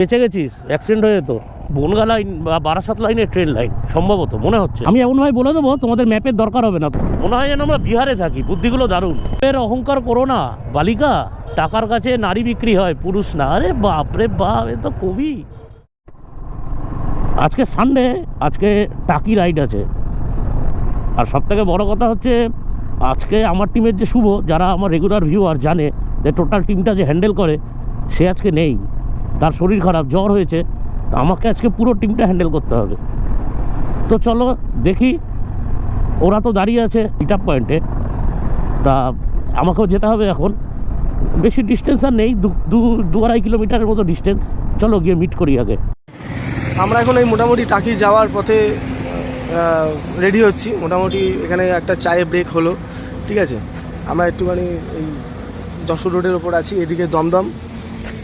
বেঁচে গেছিস, অ্যাক্সিডেন্ট হয়ে যেত। বনগা লাইন বা বারাসাত লাইনের ট্রেন লাইন সম্ভবত মনে হচ্ছে। আমি এমনভাবে বলে দেবো তোমাদের ম্যাপের দরকার হবে না, মনে হয় যেন আমরা বিহারে থাকি। বুদ্ধিগুলো দারুণ। এর অহংকার করো না বালিকা, টাকার কাছে নারী বিক্রি হয়, পুরুষ না। আরে বাপ রে বাপ, এ তো কবি। আজকে সানডে, আজকে টাকি রাইড আছে। আর সব থেকে বড়ো কথা হচ্ছে আজকে আমার টিমের যে শুভ, যারা আমার রেগুলার ভিউয়ার জানে যে টোটাল টিমটা যে হ্যান্ডেল করে, সে আজকে নেই, তার শরীর খারাপ, জ্বর হয়েছে। আমাকে আজকে পুরো টিমটা হ্যান্ডেল করতে হবে। তো চলো দেখি, ওরা তো দাঁড়িয়ে আছে পিক আপ পয়েন্টে, তা আমাকেও যেতে হবে এখন। বেশি ডিস্টেন্স আর নেই, 2-2.5 কিলোমিটারের মতো ডিস্টেন্স। চলো গিয়ে মিট করি আগে। আমরা এখন এই মোটামুটি টাকি যাওয়ার পথে রেডি হচ্ছি। মোটামুটি এখানে একটা চায়ে ব্রেক হলো, ঠিক আছে। আমরা একটুখানি এই যশোর রোডের ওপর আছি, এদিকে দমদম,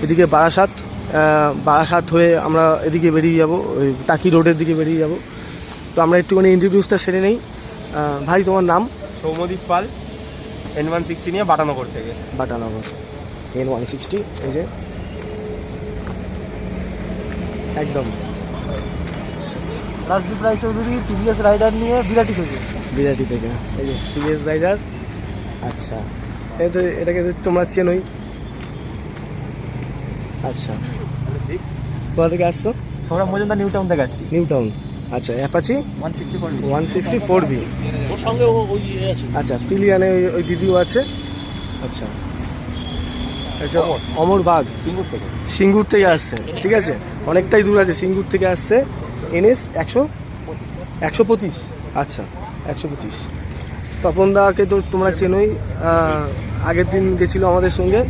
এদিকে বারাসাত হয়ে আমরা এদিকে বেরিয়ে যাব, ওই টাকি রোডের দিকে বেরিয়ে যাব। তো আমরা একটুখানি ইন্ট্রোডিউসটা সেরে নেই। ভাই, তোমার নাম? সৌম্যদীপ পাল, N160 নিয়ে বাটানগর থেকে। বাটানগর N160, এই যে একদম। রাজদীপ রায়চৌধুরী টিভিএস রাইডার নিয়ে বিরাটি থেকে। এই যে টিভিএস রাইডার। আচ্ছা, এটাকে তোমরা চেনোই। আচ্ছা, কোথা থেকে আসছো? সৌরভ মজুমদার নিউ টাউন থেকে আসছি। New town. আচ্ছা, অ্যাপাচি 164B। ওর সঙ্গে ওই আছে। আচ্ছা, পিলিয়ানে ওই দিদিও আছে। আচ্ছা, আচ্ছা, অমর বাগ সিঙ্গুর থেকে আসছে, ঠিক আছে। অনেকটাই দূর আছে, সিঙ্গুর থেকে আসছে। NS 125। আচ্ছা, 125। তপনদাকে তো তোমরা চেনোই, আগের দিন গেছিলো আমাদের সঙ্গে,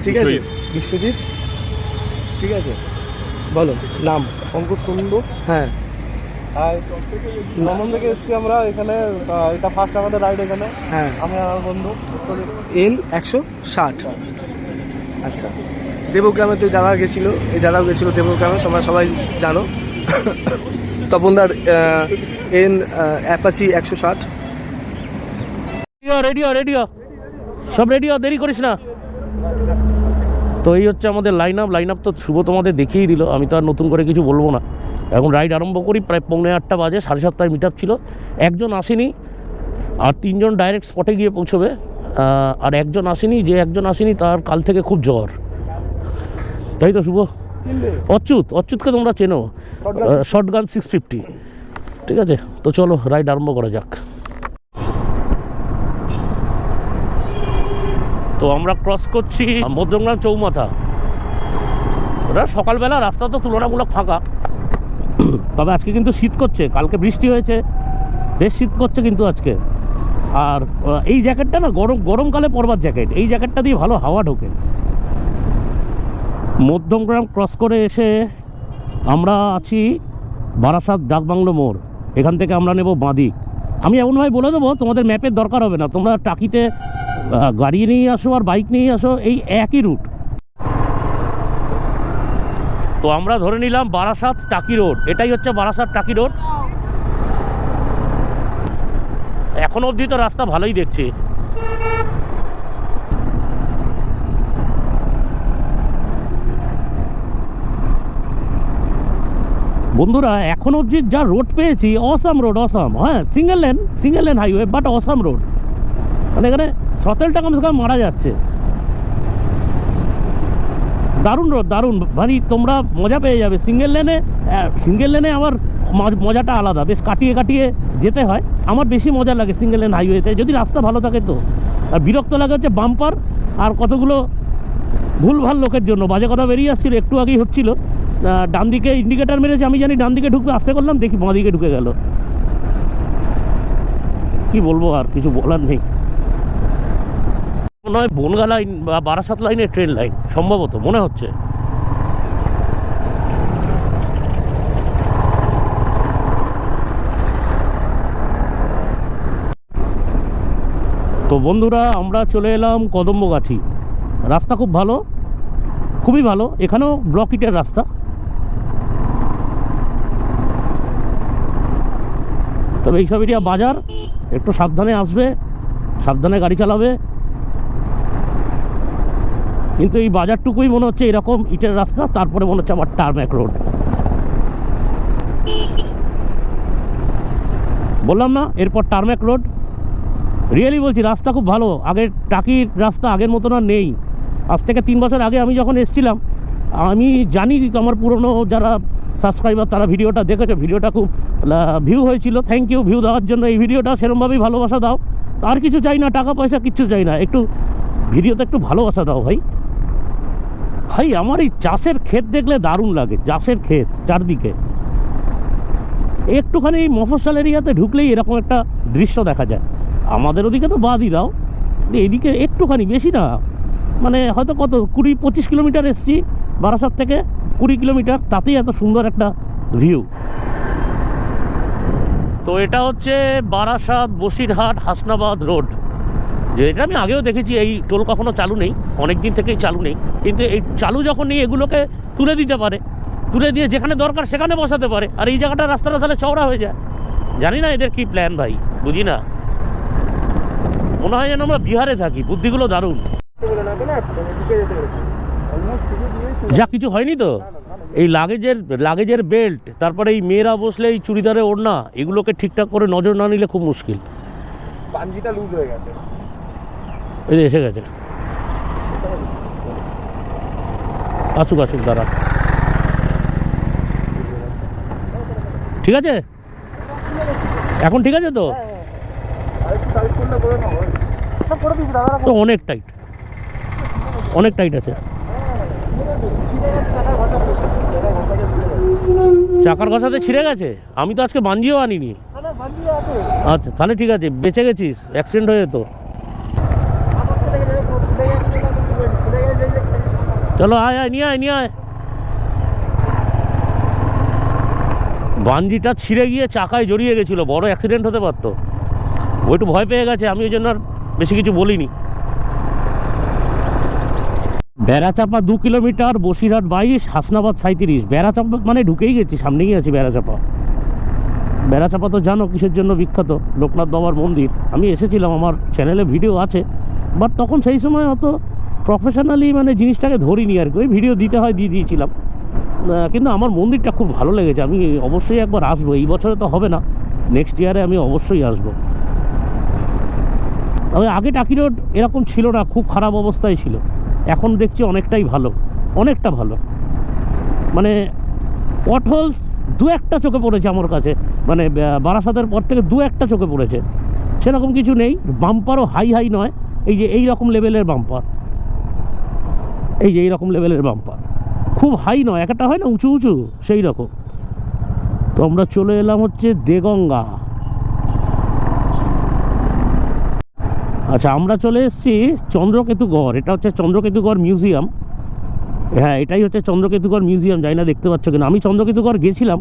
ঠিক আছে। বিশ্বজিৎ, ঠিক আছে। বলো নাম। অঙ্কুশ কুন্ডু। হ্যাঁ, দমন থেকে এসেছি আমরা এখানে। এটা ফার্স্ট আমাদের রাইড এখানে। হ্যাঁ, আমি আমার বন্ধু N160। আচ্ছা, দেবগ্রামে তো দাদা গেছিলো, এই দাদাও গেছিলো দেবগ্রামে, তোমরা সবাই জানো। তপনদার অ্যাপাচি 160। রেডিও সব রেডিও, দেরি করিস না। তো এই হচ্ছে আমাদের লাইন আপ। তো শুভ তোমাদের দেখিয়েই দিল, আমি তো আর নতুন করে কিছু বলবো না। এখন রাইড আরম্ভ করি। প্রায় 8:45 বাজে, 7:30 মিট আপ ছিল। একজন আসেনি, আর 3জন ডাইরেক্ট স্পটে গিয়ে পৌঁছবে। আর একজন আসেনি, তার কাল থেকে খুব জ্বর। তাই তো শুভ? অচ্যুতকে তোমরা চেনো, শর্টগান 650, ঠিক আছে। তো চলো রাইড আরম্ভ করা যাক। তো আমরা ক্রস করছি মধ্যমগ্রাম চৌমাথা। ওরা সকালবেলা রাস্তা তো তুলনামূলক ফাঁকা, তবে আজকে কিন্তু শীত করছে। কালকে বৃষ্টি হয়েছে, বেশ শীত করছে কিন্তু আজকে। আর এই জ্যাকেটটা না গরমকালে পরবার জ্যাকেট। এই জ্যাকেটটা দিয়ে ভালো হাওয়া ঢোকে। মধ্যমগ্রাম ক্রস করে এসে আমরা আছি বারাসাত ডাকবাংলো মোড়। এখান থেকে আমরা নেব বাঁদিক। আমি এমনভাবে বলে দেবো তোমাদের ম্যাপের দরকার হবে না, তোমরা টাকিতে গাড়ি নিয়ে আসো আর বাইক নিয়ে আসো, এই একই রুট। তো আমরা ধরে নিলাম বারাসাত টাকি রোড। এটাই হচ্ছে বারাসাত টাকি রোড। এখন অবধি তো রাস্তা ভালোই দেখছি। বন্ধুরা, এখন অবধি যা রোড পেয়েছি, অসাম রোড। হ্যাঁ, single lane highway, but awesome road. মানে এখানে সতেলটা কমসে কম মারা যাচ্ছে। দারুণ রোড, দারুণ। ভারী তোমরা মজা পেয়ে যাবে সিঙ্গেল লেনে। আমার মজাটা আলাদা, বেশ কাটিয়ে যেতে হয়। আমার বেশি মজা লাগে সিঙ্গেল লেন হাইওয়েতে, যদি রাস্তা ভালো থাকে তো। আর বিরক্ত লাগে হচ্ছে বাম্পার আর কতগুলো ভুলভাল লোকের জন্য। বাজে কথা বেরিয়ে আসছিল, একটু আগেই হচ্ছিল। ডান দিকে ইন্ডিকেটার মেরেছে, আমি জানি ডান দিকে ঢুকবে, আস্তে করলাম, দেখি বাঁ দিকে ঢুকে গেল। কি বলবো, আর কিছু বলার নেই। মনে হয় বনগা লাইন বা বারাসাত লাইনের ট্রেন লাইন সম্ভবত মনে হচ্ছে। তো বন্ধুরা, আমরা চলে এলাম কদম্বগাছি। রাস্তা খুব ভালো, খুবই ভালো। এখানেও ব্লক ইটের রাস্তা। তবে এইসব এরিয়া বাজার, একটু সাবধানে আসবে, সাবধানে গাড়ি চালাবে। কিন্তু এই বাজারটুকুই মনে হচ্ছে এরকম ইটের রাস্তা, তারপরে মনে হচ্ছে আবার টারম্যাক রোড। বললাম না এরপর টারম্যাক রোড। রিয়েলি বলছি রাস্তা খুব ভালো। আগের টাকির রাস্তা আগের মতন আর নেই। আজ থেকে 3 বছর আগে আমি যখন এসেছিলাম, আমি জানি আমার পুরনো যারা সাবস্ক্রাইবার তারা ভিডিওটা দেখেছে, ভিডিওটা খুব ভিউ হয়েছিল। থ্যাংক ইউ ভিউ দেওয়ার জন্য। এই ভিডিওটা সেরকমভাবেই ভালোবাসা দাও, আর কিছু চাই না, টাকা পয়সা কিচ্ছু চাই না, একটু ভিডিওতে একটু ভালোবাসা দাও ভাই। ভাই আমার এই চাষের ক্ষেত দেখলে দারুণ লাগে। চাষের ক্ষেত চারদিকে, একটুখানি এই মফস্বল এরিয়াতে ঢুকলেই এরকম একটা দৃশ্য দেখা যায়। আমাদের ওদিকে তো বাদই দাও, এদিকে একটুখানি, বেশি না, মানে হয়তো কত 20-25 কিলোমিটার এসছি বারাসাত থেকে, 20 কিলোমিটার, তাতেই এত সুন্দর একটা ভিউ। তো এটা হচ্ছে বারাসাত বসিরহাট হাসনাবাদ রোড, যেটা আমি আগেও দেখেছি। এই টোল কখনো চালু নেই, অনেক দিন থেকেই চালু নেই, কিন্তু এই চালু যখন নেই এগুলোকে তুলে দিতে পারে, তুলে দিয়ে যেখানে দরকার সেখানে বসাতে পারে, আর এই জায়গাটা রাস্তাটা তাহলে চওড়া হয়ে যায়। জানি না এদের কি প্ল্যান ভাই, বুঝি না। মনে হয় যেন আমরা বিহারে থাকি। বুদ্ধিগুলো দারুণ। যা কিছু হয়নি তো, এই লাগেজের বেল্ট, তারপরে এই মেয়েরা বসলে এই চুড়িদারের ওড়না, এগুলোকে ঠিকঠাক করে নজর না নিলে খুব মুশকিল। পাঞ্জিটা লুজ হয়ে গেছে। এই যে এসে গেছে, আসুক আসুক, দাঁড়া। ঠিক আছে এখন, ঠিক আছে তো? তো অনেক টাইট, অনেক টাইট আছে। চাকার ঘষাতে ছিঁড়ে গেছে? আমি তো আজকে বাঞ্জিও আনিনি। আচ্ছা তাহলে ঠিক আছে, বেঁচে গেছিস, অ্যাক্সিডেন্ট হয়ে যেত। চলো আয় আয়, নিয়ে আয় নিয়ে আয়। বাঞ্জিটা ছিঁড়ে গিয়ে চাকায় জড়িয়ে গেছিল, বড় অ্যাক্সিডেন্ট হতে পারতো। ও একটু ভয় পেয়ে গেছে, আমি ওই জন্য আর বেশি কিছু বলিনি। বেড়াচাপা 2 কিলোমিটার, বসিরহাট 22, হাসনাবাদ 37। বেড়াচাপা মানে ঢুকেই গেছি, সামনেই আছে বেড়াচাপা। বেড়াচাপা তো জানো কিসের জন্য বিখ্যাত, লোকনাথ বাবার মন্দির। আমি এসেছিলাম, আমার চ্যানেলে ভিডিও আছে, বাট তখন সেই সময় অত প্রফেশনালি মানে জিনিসটাকে ধরিনি আর কি। ওই ভিডিও দিতে হয় দিয়ে দিয়েছিলাম। কিন্তু আমার মন্দিরটা খুব ভালো লেগেছে। আমি অবশ্যই একবার আসবো। এই বছরে তো হবে না, নেক্সট ইয়ারে আমি অবশ্যই আসবো। তবে আগে টাকি রোড এরকম ছিল না, খুব খারাপ অবস্থায় ছিল। এখন দেখছি অনেকটাই ভালো, অনেকটা ভালো। মানে পটহোলস 2-1টা চোখে পড়েছে আমার কাছে, মানে বারাসাতের পর থেকে 2-1টা চোখে পড়েছে। সেরকম কিছু নেই, বাম্পারও হাই হাই নয়, এই যে এই রকম লেভেলের বাম্পার, এই যে এইরকম লেভেলের বাম্পার, খুব হাই নয়, একটা হয় না উঁচু উঁচু, সেই রকম। তো আমরা চলে এলাম হচ্ছে দেগঙ্গা। আচ্ছা আমরা চলে এসেছি চন্দ্রকেতুগড়। এটা হচ্ছে চন্দ্রকেতুগড় মিউজিয়াম। হ্যাঁ এটাই হচ্ছে চন্দ্রকেতুগড় মিউজিয়াম। জানি না দেখতে পাচ্ছ কিনা। আমি চন্দ্রকেতুগড় গেছিলাম,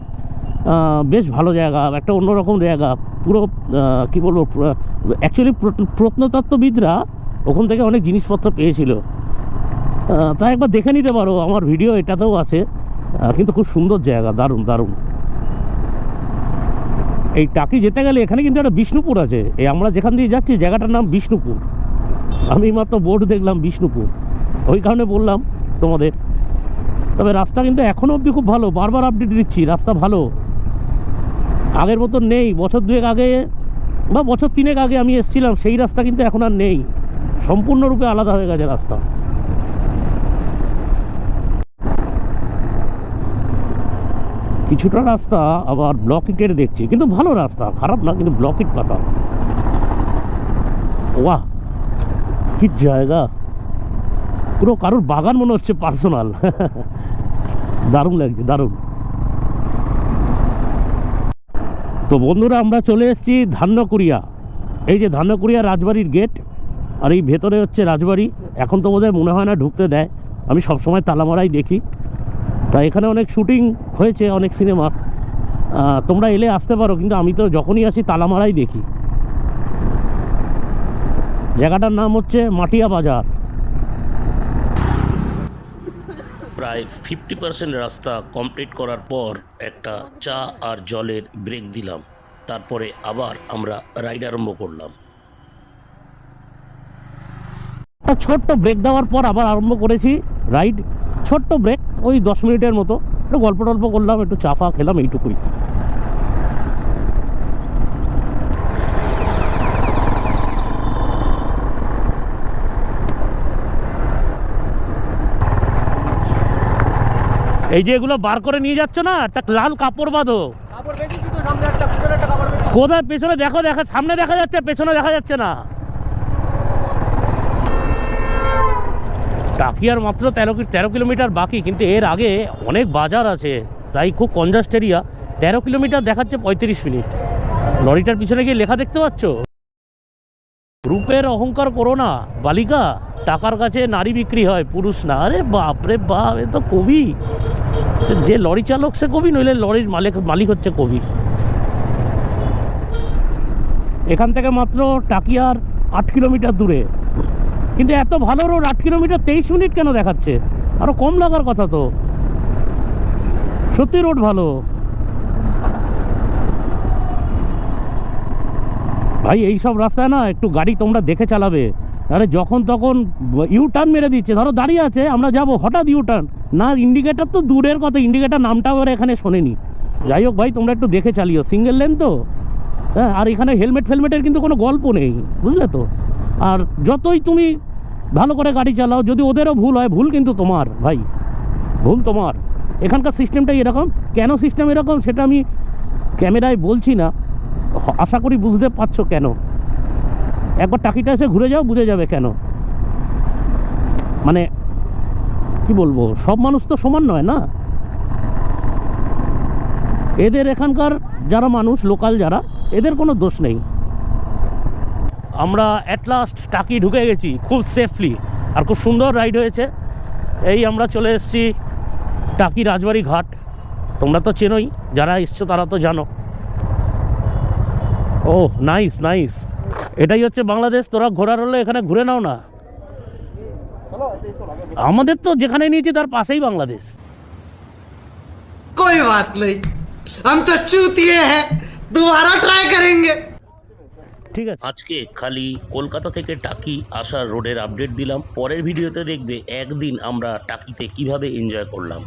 বেশ ভালো জায়গা, একটা অন্যরকম জায়গা পুরো। কী বলবো, অ্যাকচুয়ালি প্রত্নতত্ত্ববিদরা ওখান থেকে অনেক জিনিসপত্র পেয়েছিল। তা একবার দেখে নিতে পারো, আমার ভিডিও এটাতেও আছে। কিন্তু খুব সুন্দর জায়গা, দারুণ দারুণ। এই টাকি যেতে গেলে এখানে কিন্তু একটা বিষ্ণুপুর আছে। এই আমরা যেখান দিয়ে যাচ্ছি জায়গাটার নাম বিষ্ণুপুর। আমি মাত্র বোর্ড দেখলাম বিষ্ণুপুর, ওই কারণে বললাম তোমাদের। তবে রাস্তা কিন্তু এখনও অবধি খুব ভালো, বারবার আপডেট দিচ্ছি, রাস্তা ভালো, আগের মতন নেই। বছর 2 আগে বা বছর 3 আগে আমি এসেছিলাম, সেই রাস্তা কিন্তু এখন আর নেই, সম্পূর্ণরূপে আলাদা হয়ে গেছে রাস্তা। কিছুটা রাস্তা আবার ব্লক ইটের দেখছি, কিন্তু ভালো রাস্তা, খারাপ না, কিন্তু ব্লক ইট পাতা। ওয়াহ কি জায়গা, পুরো কারোর বাগান মনে হচ্ছে, পার্সোনাল। দারুণ লাগছে, দারুণ। তো বন্ধুরা আমরা চলে এসেছি ধান্যকুড়িয়া। এই যে ধান্যকুড়িয়া রাজবাড়ির গেট, আর এই ভেতরে হচ্ছে রাজবাড়ি। এখন তো বোধহয় মনে হয় না ঢুকতে দেয়, আমি সবসময় তালামারাই দেখি। তাই এখানে অনেক শুটিং হয়েছে, অনেক সিনেমা। তোমরা এলে আসতে পারো, কিন্তু আমি তো যখনই আসি তালামারাই দেখি। জায়গাটার নাম হচ্ছে মাটিয়া বাজার। প্রায় 50% রাস্তা কমপ্লিট করার পর একটা চা আর জলের ব্রেক দিলাম, তারপরে আবার আমরা রাইড আরম্ভ করলাম। একটা ছোট্ট ব্রেক দেওয়ার পর আবার আরম্ভ করেছি রাইড। ছোট্ট ব্রেক, ওই 10 মিনিটের মতো, একটু গল্প টল্প করলাম, একটু চা ফা খেলাম, এইটুকুই। এই যে এগুলো বার করে নিয়ে যাচ্ছে না, একটা লাল কাপড় বাঁধো। কোথায়? পেছনে দেখো, দেখা সামনে দেখা যাচ্ছে, পেছনে দেখা যাচ্ছে না। টাকিয়ার মাত্র 13 কিলোমিটার বাকি, কিন্তু এর আগে অনেক বাজার আছে, তাই খুব কনজাস্ট এরিয়া। 13 কিলোমিটার দেখাচ্ছে 35 মিনিট। লরিটার পিছনে গিয়ে লেখা দেখতে পাচ্ছ, রূপের অহংকার করো না বালিকা, টাকার কাছে নারী বিক্রি হয়, পুরুষ না। আরে বাপ রে বাপ, এ তো কবি। যে লরি চালক সে কবি, নইলে লরির মালিক হচ্ছে কবি। এখান থেকে মাত্র টাকিয়ার 8 কিলোমিটার দূরে, কিন্তু এত ভালো রোড, 8 কিলোমিটার 23 মিনিট কেন দেখাচ্ছে? আরো কম লাগার কথা তো। সত্যি রোড ভালো ভাই। এই সব রাস্তায় না একটু গাড়ি তোমরা দেখে চালাবে। আরে যখন তখন ইউ টার্ন মেরে দিচ্ছে, ধরো দাঁড়িয়ে আছে, আমরা যাব, হঠাৎ ইউ টার্ন না, ইন্ডিকেটার তো দূরের কথা, ইন্ডিকেটার নামটাও ওরা এখানে শোনেনি। যাই হোক ভাই, তোমরা একটু দেখে চালিও, সিঙ্গেল লেন তো। হ্যাঁ, আর এখানে ফেলমেটের কিন্তু কোনো গল্প নেই, বুঝলে তো। আর যতই তুমি ভালো করে গাড়ি চালাও, যদি ওদেরও ভুল হয়, ভুল কিন্তু তোমার ভাই, ভুল তোমার। এখানকার সিস্টেমটাই এরকম। কেন সিস্টেম এরকম সেটা আমি ক্যামেরায় বলছি না, আশা করি বুঝতে পারছো কেন। একবার টাকিটা এসে ঘুরে যাও, বুঝে যাবে কেন। মানে কি বলবো, সব মানুষ তো সমান নয় না। এদের এখানকার যারা মানুষ, লোকাল যারা, এদের কোনো দোষ নেই। আমরা অ্যাট লাস্ট টাকি ঢুকে গেছি খুব সেফলি, আর খুব সুন্দর রাইড হয়েছে। এই আমরা চলে এসেছি টাকি রাজবাড়ি ঘাট। তোমরা তো চেনোই, যারা এসছো তারা তো জানো। ও নাইস নাইস, এটাই হচ্ছে বাংলাদেশ। তোরা ঘোরার হলে এখানে ঘুরে নাও না। আমাদের তো যেখানে নিয়েছি তার পাশেই বাংলাদেশ। कोई बात नहीं, हम तो चूतिए हैं, दोबारा ट्राई करेंगे। ঠিক আছে, আজকে খালি কলকাতা থেকে টাকি আসার রোডের আপডেট দিলাম। পরের ভিডিওতে দেখবে একদিন আমরা টাকিতে কিভাবে এনজয় করলাম।